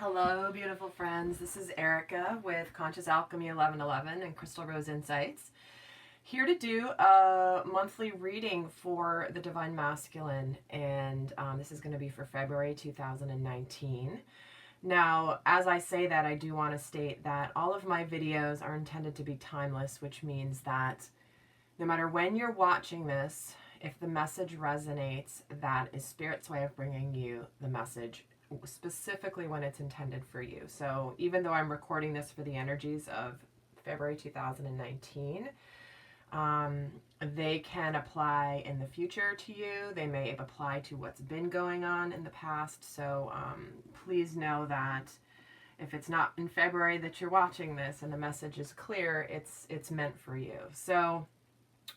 Hello, beautiful friends. This is Erica with Conscious Alchemy 1111 and Crystal Rose Insights. Here to do a monthly reading for the Divine Masculine, and this is going to be for February 2019. Now, as I say that, I do want to state that all of my videos are intended to be timeless, which means that no matter when you're watching this, if the message resonates, that is Spirit's way of bringing you the message, specifically when it's intended for you. So even though I'm recording this for the energies of February 2019, they can apply in the future to you. They may apply to what's been going on in the past. So please know that if it's not in February that you're watching this and the message is clear, it's meant for you. So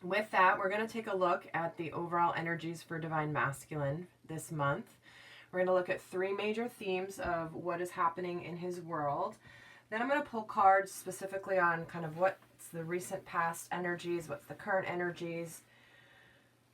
with that, we're going to take a look at the overall energies for Divine Masculine this month. We're going to look at three major themes of what is happening in his world. Then I'm going to pull cards specifically on kind of what's the recent past energies, what's the current energies,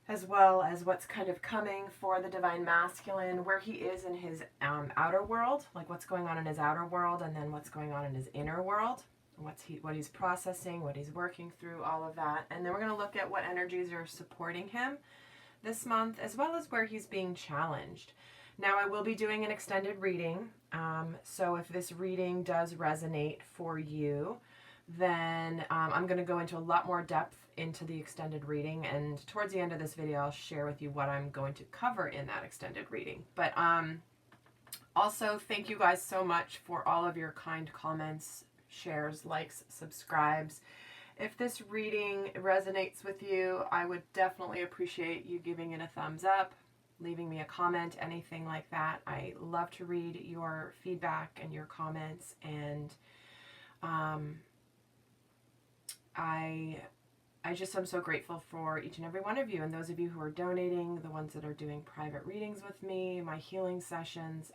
as well as what's kind of coming for the Divine Masculine, where he is in his outer world, like what's going on in his outer world, and then what's going on in his inner world, what he's processing, what he's working through, all of that. And then we're going to look at what energies are supporting him this month, as well as where he's being challenged. Now, I will be doing an extended reading, so if this reading does resonate for you, then I'm going to go into a lot more depth into the extended reading, and towards the end of this video, I'll share with you what I'm going to cover in that extended reading. But also, thank you guys so much for all of your kind comments, shares, likes, subscribes. If this reading resonates with you, I would definitely appreciate you giving it a thumbs up, leaving me a comment, anything like that. I love to read your feedback and your comments, and I just am so grateful for each and every one of you, and those of you who are donating, the ones that are doing private readings with me, my healing sessions.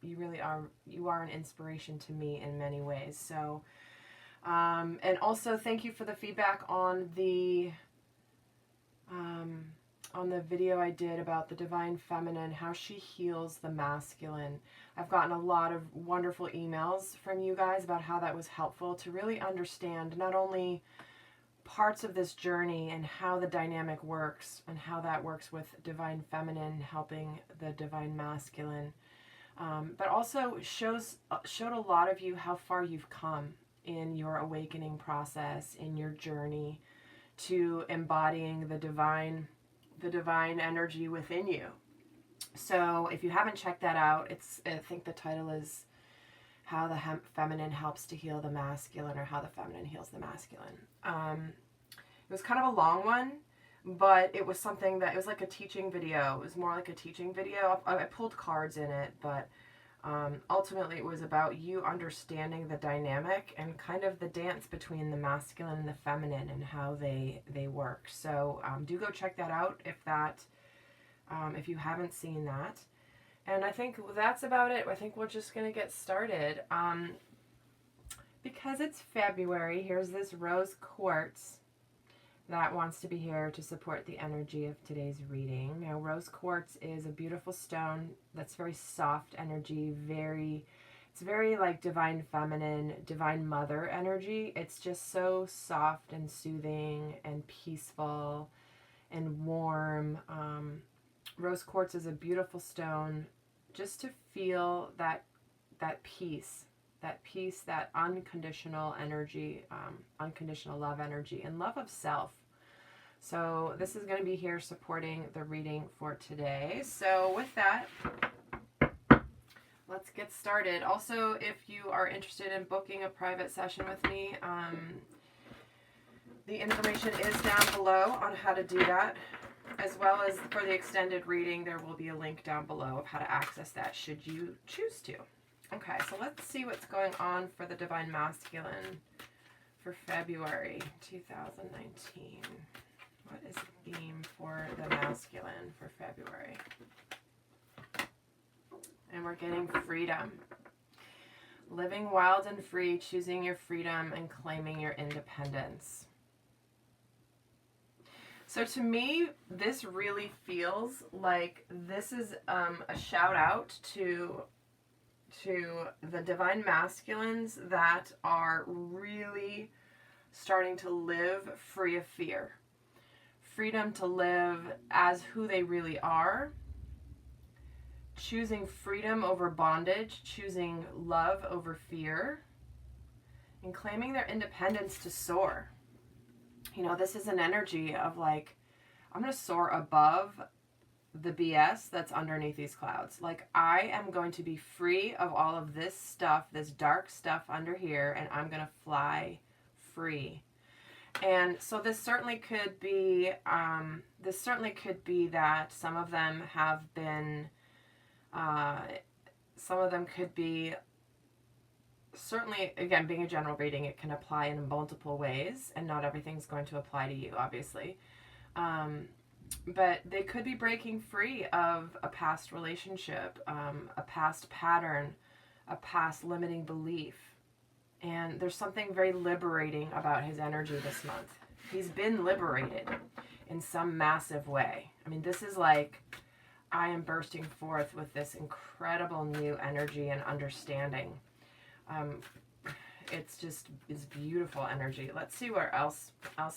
You really are, you are an inspiration to me in many ways. So and also thank you for the feedback on the video I did about the Divine Feminine, how she heals the masculine. I've gotten a lot of wonderful emails from you guys about how that was helpful to really understand not only parts of this journey and how the dynamic works and how that works with Divine Feminine helping the Divine Masculine, but also showed a lot of you how far you've come in your awakening process, in your journey to embodying the divine energy within you. So if you haven't checked that out, I think the title is How the Feminine Helps to Heal the Masculine, or How the Feminine Heals the Masculine. It was kind of a long one, but it was something that, it was like a teaching video. It was more like a teaching video. I pulled cards in it, but ultimately it was about you understanding the dynamic and kind of the dance between the masculine and the feminine and how they work. So do go check that out if you haven't seen that. And I think that's about it. I think we're just going to get started. Because it's February, here's this rose quartz that wants to be here to support the energy of today's reading. Now, rose quartz is a beautiful stone that's very soft energy, it's very like Divine Feminine, Divine Mother energy. It's just so soft and soothing and peaceful and warm. Rose quartz is a beautiful stone just to feel that peace, that unconditional energy, unconditional love energy, and love of self. So this is going to be here supporting the reading for today. So with that, let's get started. Also, if you are interested in booking a private session with me, the information is down below on how to do that, as well as for the extended reading. There will be a link down below of how to access that should you choose to. Okay, so let's see what's going on for the Divine Masculine for February 2019. What is the theme for the masculine for February? And we're getting freedom. Living wild and free, choosing your freedom and claiming your independence. So to me, this really feels like this is a shout out to to the divine masculines that are really starting to live free of fear. Freedom to live as who they really are. Choosing freedom over bondage. Choosing love over fear. And claiming their independence to soar. You know, this is an energy of like, I'm going to soar above the BS that's underneath these clouds. Like, I am going to be free of all of this stuff, this dark stuff under here, and I'm going to fly free. And so this certainly could be that some of them have been, some of them could be, certainly, again, being a general reading, it can apply in multiple ways, and not everything's going to apply to you, obviously. But they could be breaking free of a past relationship, a past pattern, a past limiting belief. And there's something very liberating about his energy this month. He's been liberated in some massive way. I mean, this is like, I am bursting forth with this incredible new energy and understanding. It's beautiful energy. Let's see where else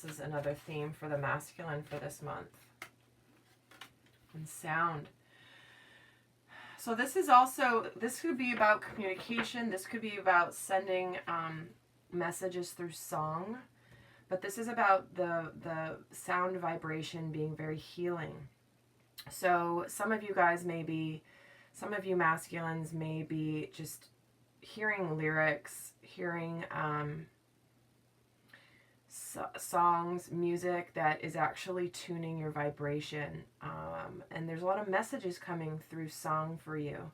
is another theme for the masculine for this month. And sound. So this could be about communication. This could be about sending messages through song. But this is about the sound vibration being very healing. So some of you masculines may be just hearing lyrics, hearing songs, music that is actually tuning your vibration. And there's a lot of messages coming through song for you.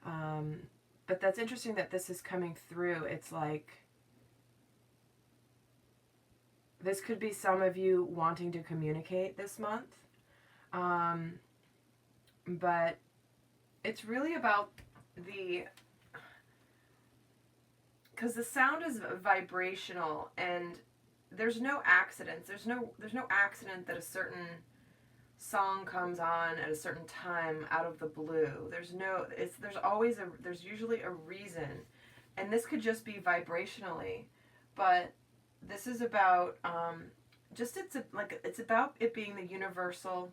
But that's interesting that this is coming through. It's like, this could be some of you wanting to communicate this month. But it's really about because the sound is vibrational, and there's no accidents. There's no accident that a certain song comes on at a certain time out of the blue. There's usually a reason, and this could just be vibrationally, but this is about it's about it being the universal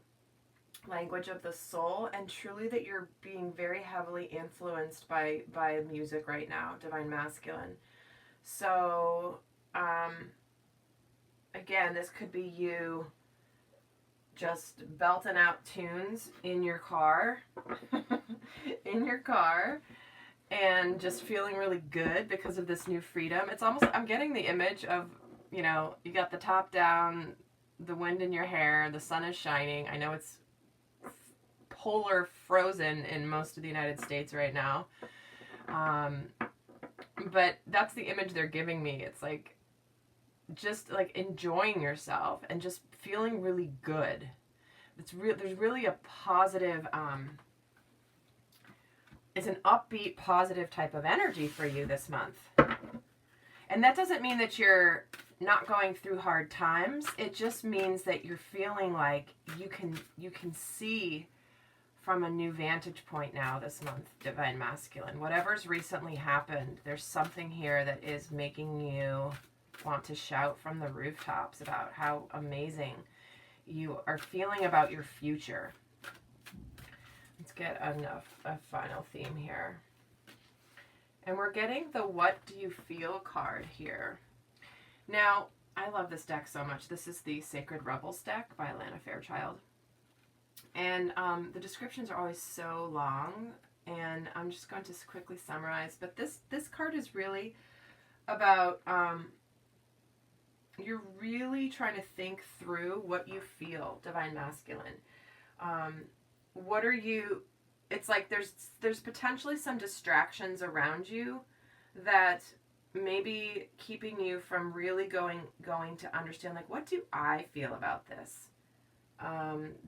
language of the soul, and truly that you're being very heavily influenced by music right now, divine masculine. So again, this could be you just belting out tunes in your car and just feeling really good because of this new freedom. It's almost, I'm getting the image of, you know, you got the top down, the wind in your hair, the sun is shining. I know it's polar frozen in most of the United States right now. But that's the image they're giving me. It's like, just like enjoying yourself and just feeling really good. There's really a positive, it's an upbeat, positive type of energy for you this month. And that doesn't mean that you're not going through hard times. It just means that you're feeling like you can see from a new vantage point now this month, divine masculine. Whatever's recently happened, there's something here that is making you want to shout from the rooftops about how amazing you are feeling about your future. Let's get a final theme here. And we're getting the What Do You Feel card here. Now, I love this deck so much. This is the Sacred Rebels deck by Alana Fairchild. And the descriptions are always so long, and I'm just going to quickly summarize. But this card is really about, you're really trying to think through what you feel, divine masculine. What are you, it's like there's potentially some distractions around you that may be keeping you from really going to understand, like, what do I feel about this?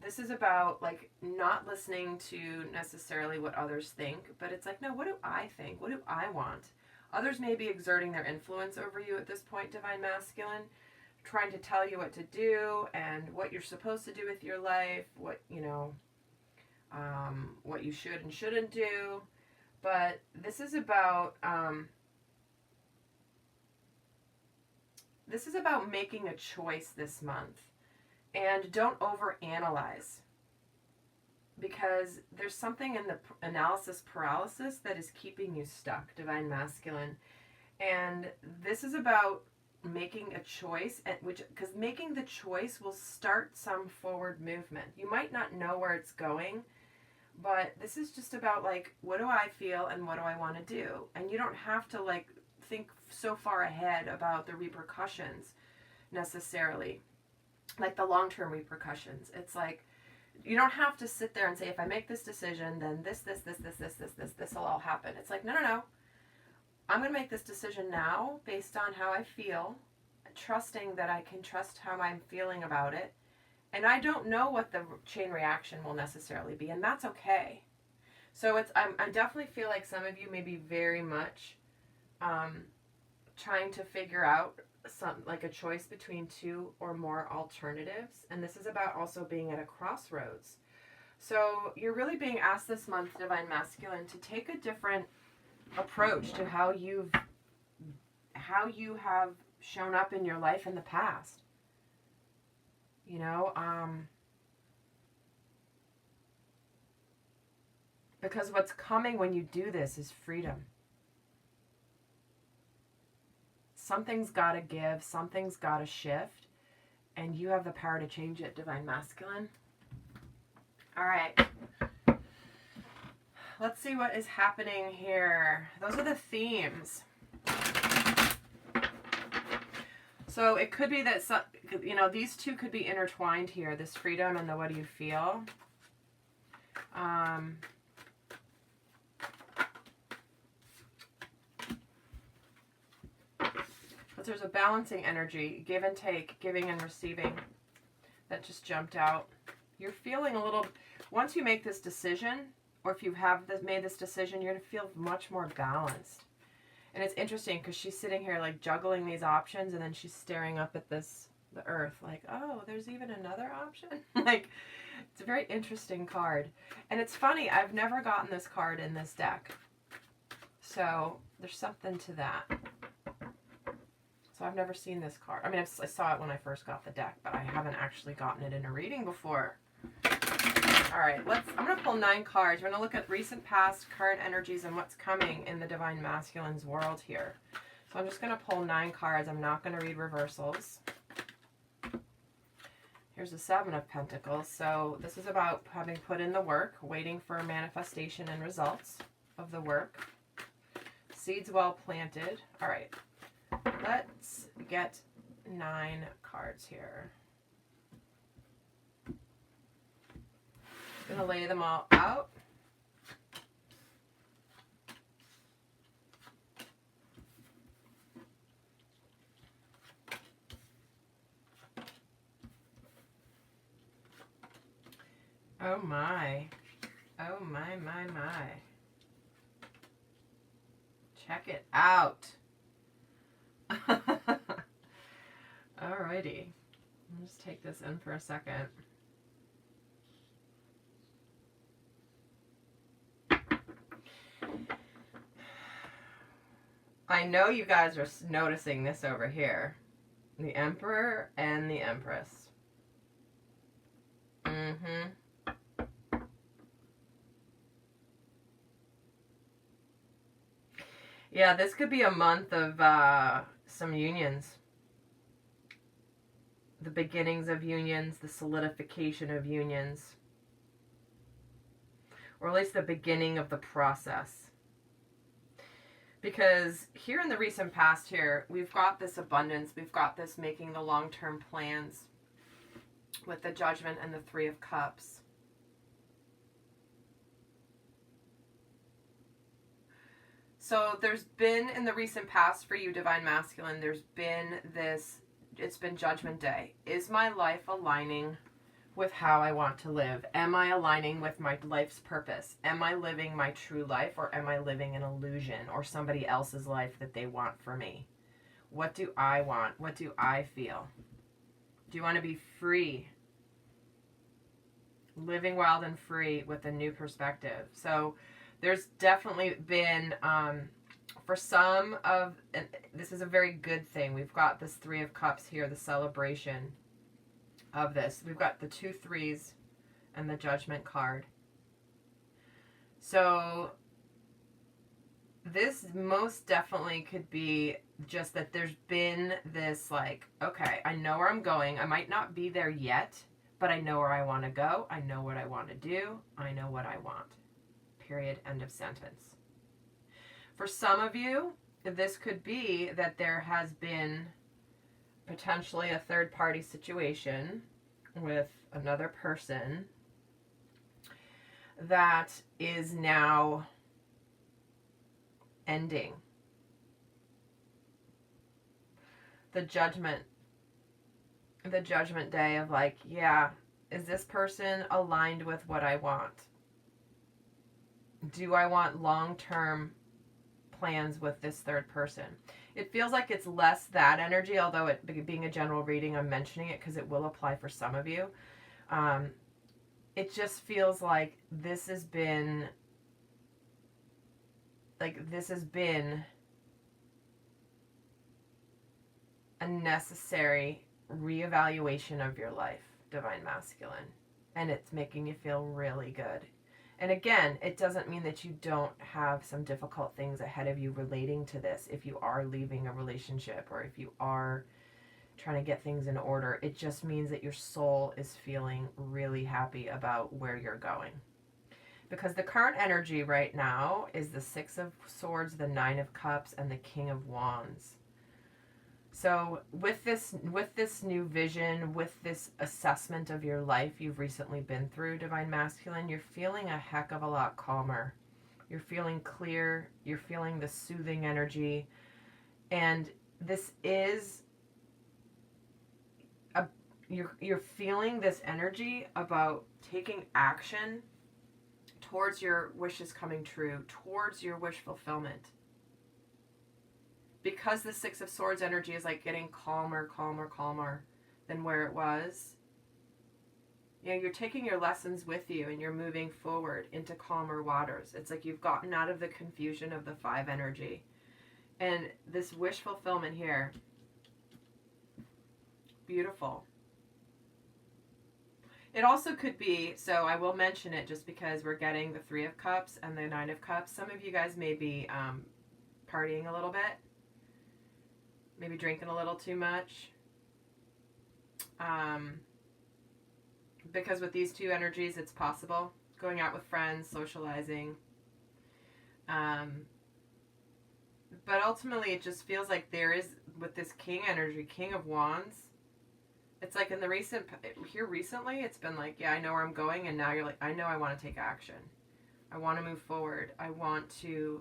This is about, like, not listening to necessarily what others think, but it's like, no, what do I think? What do I want? Others may be exerting their influence over you at this point, divine masculine, trying to tell you what to do and what you're supposed to do with your life, what, you know, what you should and shouldn't do. But this is about making a choice this month. And don't overanalyze, because there's something in the analysis paralysis that is keeping you stuck, Divine Masculine. And this is about making a choice, because making the choice will start some forward movement. You might not know where it's going, but this is just about, like, what do I feel and what do I want to do? And you don't have to, like, think so far ahead about the repercussions necessarily, like the long-term repercussions. It's like, you don't have to sit there and say, if I make this decision, then this will all happen. It's like, no. I'm going to make this decision now based on how I feel, trusting that I can trust how I'm feeling about it. And I don't know what the chain reaction will necessarily be, and that's okay. So I definitely feel like some of you may be very much trying to figure out like a choice between two or more alternatives. And this is about also being at a crossroads. So you're really being asked this month, Divine Masculine, to take a different approach to how you have shown up in your life in the past. Because what's coming when you do this is freedom. Something's got to give, something's got to shift, and you have the power to change it, Divine Masculine. All right. Let's see what is happening here. Those are the themes. So it could be that, these two could be intertwined here, this freedom and the what do you feel. But there's a balancing energy, give and take, giving and receiving, that just jumped out. You're feeling a little, once you make this decision, or if you have made this decision, you're going to feel much more balanced. And it's interesting because she's sitting here like juggling these options, and then she's staring up at the earth like, oh, there's even another option? Like, it's a very interesting card. And it's funny, I've never gotten this card in this deck. So there's something to that. So I've never seen this card. I mean, I saw it when I first got the deck, but I haven't actually gotten it in a reading before. All right, I'm going to pull 9 cards. We're going to look at recent, past, current energies, and what's coming in the Divine Masculine's world here. So I'm just going to pull 9 cards. I'm not going to read reversals. Here's the 7 of Pentacles. So this is about having put in the work, waiting for manifestation and results of the work. Seeds well planted. All right. Let's get 9 cards here. I'm going to lay them all out. Oh my. Oh my. Check it out. Alrighty. I'll just take this in for a second. I know you guys are noticing this over here. The Emperor and the Empress. Yeah, this could be a month of some unions. The beginnings of unions, the solidification of unions. Or at least the beginning of the process. Because here in the recent past here, we've got this abundance. We've got this making the long-term plans with the Judgment and the 3 of Cups. So there's been, in the recent past for you, Divine Masculine, there's been this, it's been Judgment Day. Is my life aligning with how I want to live? Am I aligning with my life's purpose? Am I living my true life, or am I living an illusion or somebody else's life that they want for me? What do I want? What do I feel? Do you want to be free? Living wild and free with a new perspective. So There's definitely been, for some of, and this is a very good thing. We've got this Three of Cups here, the celebration of this. We've got the 2 threes and the Judgment card. So this most definitely could be just that there's been this like, okay, I know where I'm going. I might not be there yet, but I know where I want to go. I know what I want to do. I know what I want. Period. End of sentence. For some of you, this could be that there has been potentially a third-party situation with another person that is now ending. The judgment day of like, yeah, is this person aligned with what I want? Do I want long-term plans with this third person? It feels like it's less that energy, although it being a general reading, I'm mentioning it because it will apply for some of you. It just feels like this has been a necessary reevaluation of your life, Divine Masculine, and it's making you feel really good. And again, it doesn't mean that you don't have some difficult things ahead of you relating to this if you are leaving a relationship or if you are trying to get things in order. It just means that your soul is feeling really happy about where you're going. Because the current energy right now is the 6 of Swords, the 9 of Cups, and the King of Wands. So with this new vision, with this assessment of your life you've recently been through, Divine Masculine, you're feeling a heck of a lot calmer. You're feeling clear. You're feeling the soothing energy. And this is you're feeling this energy about taking action towards your wishes coming true, towards your wish fulfillment. Because the 6 of Swords energy is like getting calmer than where it was. You know, you're taking your lessons with you and you're moving forward into calmer waters. It's like you've gotten out of the confusion of the 5 energy. And this wish fulfillment here, beautiful. It also could be, so I will mention it just because we're getting the 3 of Cups and the 9 of Cups. Some of you guys may be partying a little bit. Maybe drinking a little too much. Because with these 2 energies, it's possible. Going out with friends, socializing. But ultimately, it just feels like there is, with this King energy, King of Wands, it's like in the recently, it's been like, yeah, I know where I'm going. And now you're like, I know I want to take action. I want to move forward. I want to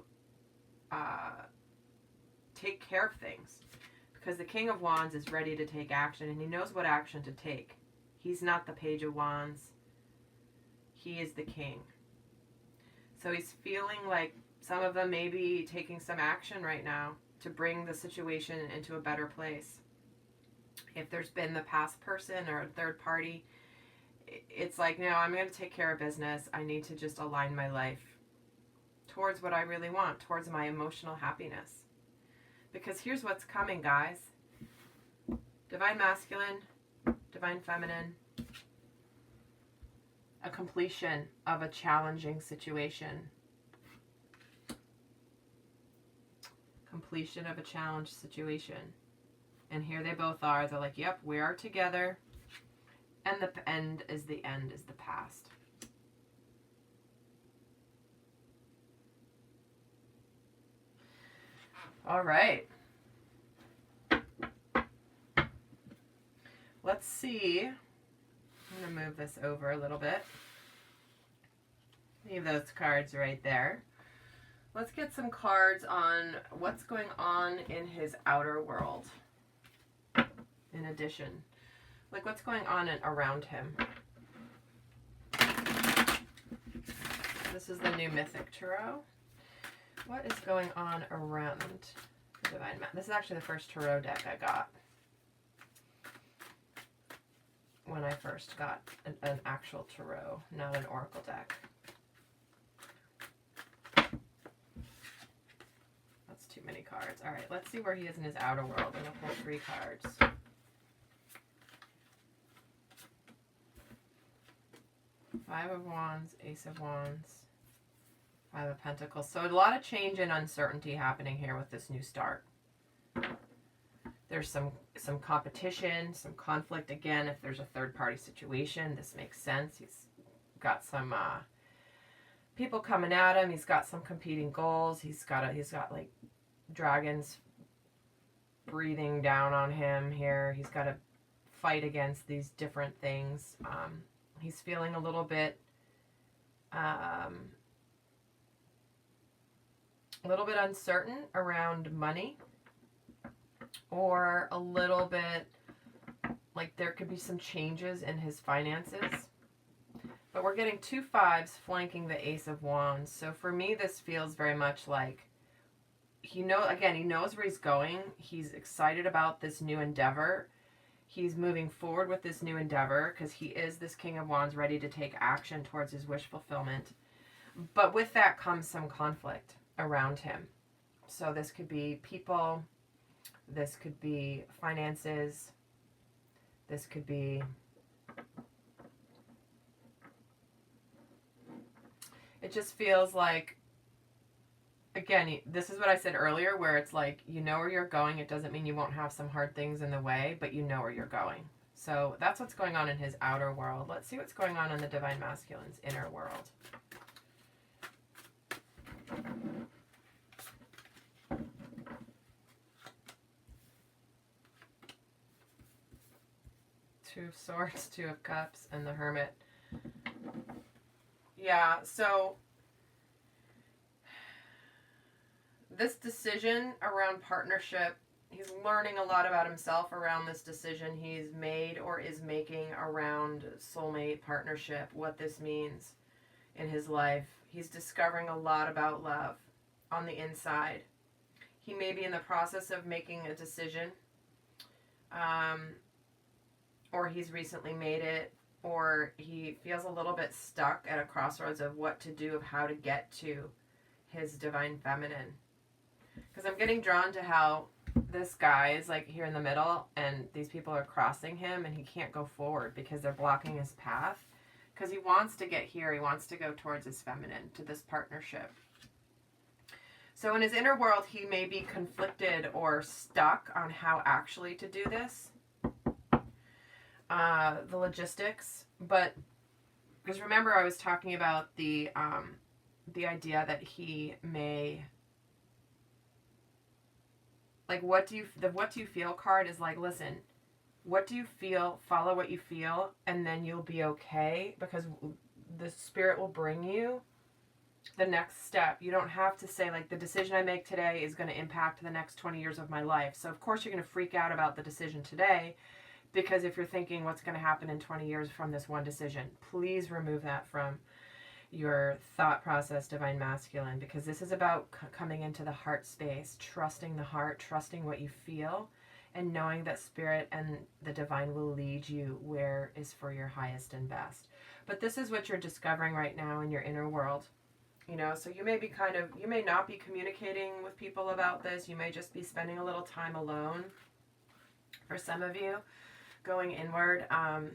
take care of things. Because the King of Wands is ready to take action, and he knows what action to take. He's not the Page of Wands. He is the King. So he's feeling like some of them may be taking some action right now to bring the situation into a better place. If there's been the past person or a third party, it's like, no, I'm going to take care of business. I need to just align my life towards what I really want, towards my emotional happiness. Because here's what's coming, guys. Divine Masculine, Divine Feminine. A completion of a challenging situation. Completion of a challenged situation. And here they both are. They're like, yep, we are together. And the end is the past. All right. Let's see. I'm going to move this over a little bit. Leave those cards right there. Let's get some cards on what's going on in his outer world. In addition, like what's going on around him. This is the new Mythic Tarot. What is going on around the Divine This is actually the first tarot deck I got when I first got an actual tarot, not an oracle deck. cards. All right, let's see where he is in his outer world. I'm going to pull 3 cards. Five of Wands, Ace of Wands, Five of Pentacles. So a lot of change and uncertainty happening here with this new start. There's some competition, some conflict. Again, if there's a third-party situation, this makes sense. He's got some people coming at him. He's got some competing goals. He's got like dragons breathing down on him here. He's got to fight against these different things. He's feeling a little bit uncertain around money, or a little bit like there could be some changes in his finances. But we're getting 2 5s flanking the Ace of Wands. So for me, this feels very much like he knows where he's going. He's excited about this new endeavor. He's moving forward with this new endeavor because he is this King of Wands, ready to take action towards his wish fulfillment. But with that comes some conflict around him. So this could be people, this could be finances, this could be... It just feels like, again, this is what I said earlier, where it's like, you know where you're going. It doesn't mean you won't have some hard things in the way, but you know where you're going. So that's what's going on in his outer world. Let's see what's going on in the Divine Masculine's inner world. Two of Swords, Two of Cups, and the Hermit. Yeah, so this decision around partnership, he's learning a lot about himself around this decision he's made or is making around soulmate partnership, what this means in his life. He's discovering a lot about love on the inside. He may be in the process of making a decision, or he's recently made it, or he feels a little bit stuck at a crossroads of what to do, of how to get to his divine feminine. Because I'm getting drawn to how this guy is like here in the middle and these people are crossing him and he can't go forward because they're blocking his path. Because he wants to get here. He wants to go towards his feminine, to this partnership. So in his inner world, he may be conflicted or stuck on how actually to do this. The logistics, but because remember I was talking about the idea that he may, like, what do you feel card is like, listen, what do you feel, follow what you feel, and then you'll be okay, because the spirit will bring you the next step. You don't have to say, like, the decision I make today is going to impact the next 20 years of my life. So of course you're going to freak out about the decision today, because if you're thinking what's going to happen in 20 years from this one decision, please remove that from your thought process, Divine Masculine, because this is about coming into the heart space, trusting the heart, trusting what you feel, and knowing that Spirit and the Divine will lead you where is for your highest and best. But this is what you're discovering right now in your inner world. You know, so you may be you may not be communicating with people about this. You may just be spending a little time alone. For some of you, going inward, kind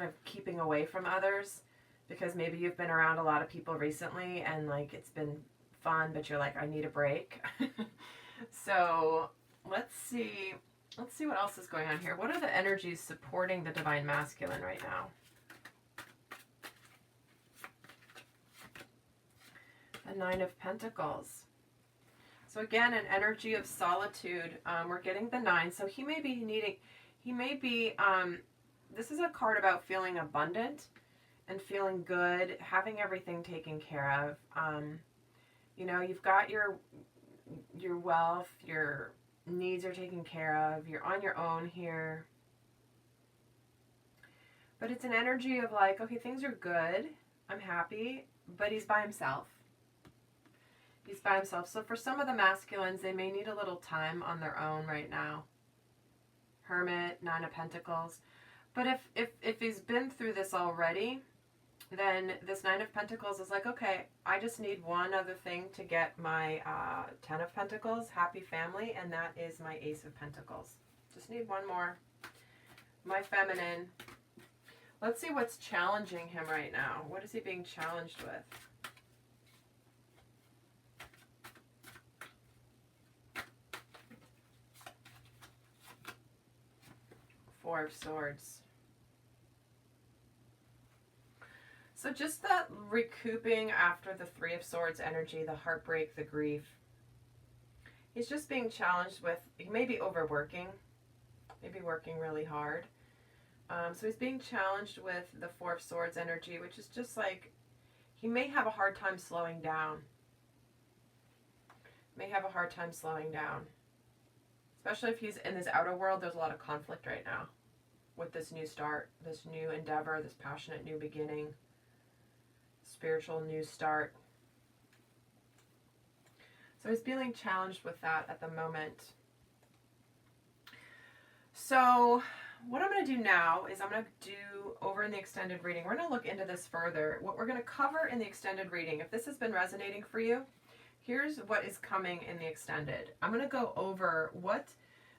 of keeping away from others, because maybe you've been around a lot of people recently and like it's been fun, but you're like, I need a break. So let's see what else is going on here. What are the energies supporting the Divine Masculine right now? The Nine of Pentacles. So again, an energy of solitude. We're getting the 9. So he may be, this is a card about feeling abundant and feeling good, having everything taken care of. You know, you've got your wealth, your needs are taken care of, you're on your own here. But it's an energy of like, okay, things are good, I'm happy, but he's by himself. He's by himself. So for some of the masculines, they may need a little time on their own right now. Hermit, Nine of Pentacles. But if he's been through this already, then this Nine of Pentacles is like, okay, I just need one other thing to get my 10 of Pentacles, happy family, and that is my Ace of Pentacles. Just need one more. My feminine. Let's see what's challenging him right now. What is he being challenged with? Four of Swords. So just that recouping after the Three of Swords energy, the heartbreak, the grief. He's just being challenged with, he may be overworking, maybe working really hard. So he's being challenged with the Four of Swords energy, which is just like, he may have a hard time slowing down. May have a hard time slowing down. Especially if he's in this outer world, there's a lot of conflict right now with this new start, this new endeavor, this passionate new beginning, spiritual new start. So he's feeling challenged with that at the moment. So what I'm going to do now is I'm going to do over in the extended reading. We're going to look into this further. What we're going to cover in the extended reading, if this has been resonating for you, here's what is coming in the extended. I'm going to go over what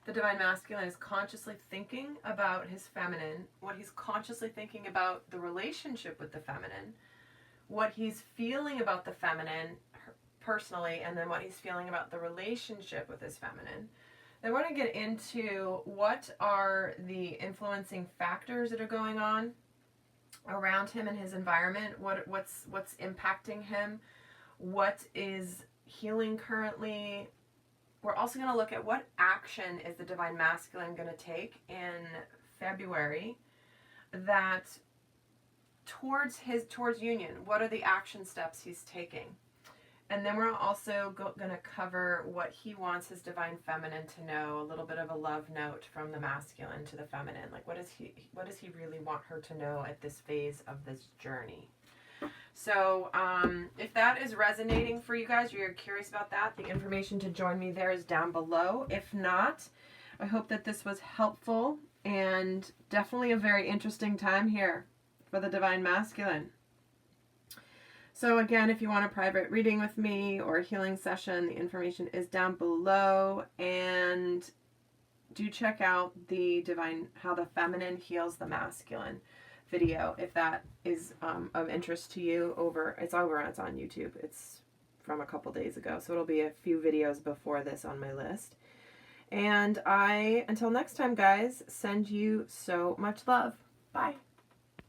the Divine Masculine is consciously thinking about his feminine, what he's consciously thinking about the relationship with the feminine, what he's feeling about the feminine personally, and then what he's feeling about the relationship with his feminine. Then we're going to get into what are the influencing factors that are going on around him and his environment, what's impacting him, what is healing currently. We're also going to look at what action is the Divine Masculine going to take in February that towards union. What are the action steps he's taking? And then we're also going to cover what he wants his Divine Feminine to know, a little bit of a love note from the masculine to the feminine. Like what does he really want her to know at this phase of this journey? So if that is resonating for you guys, or you're curious about that, the information to join me there is down below. If not, I hope that this was helpful, and definitely a very interesting time here for the Divine Masculine. So again, if you want a private reading with me or a healing session, the information is down below, and do check out the how the feminine heals the masculine video if that is of interest to you. It's on YouTube. It's from a couple days ago, so it'll be a few videos before this on my list. And until next time, guys, send you so much love. Bye.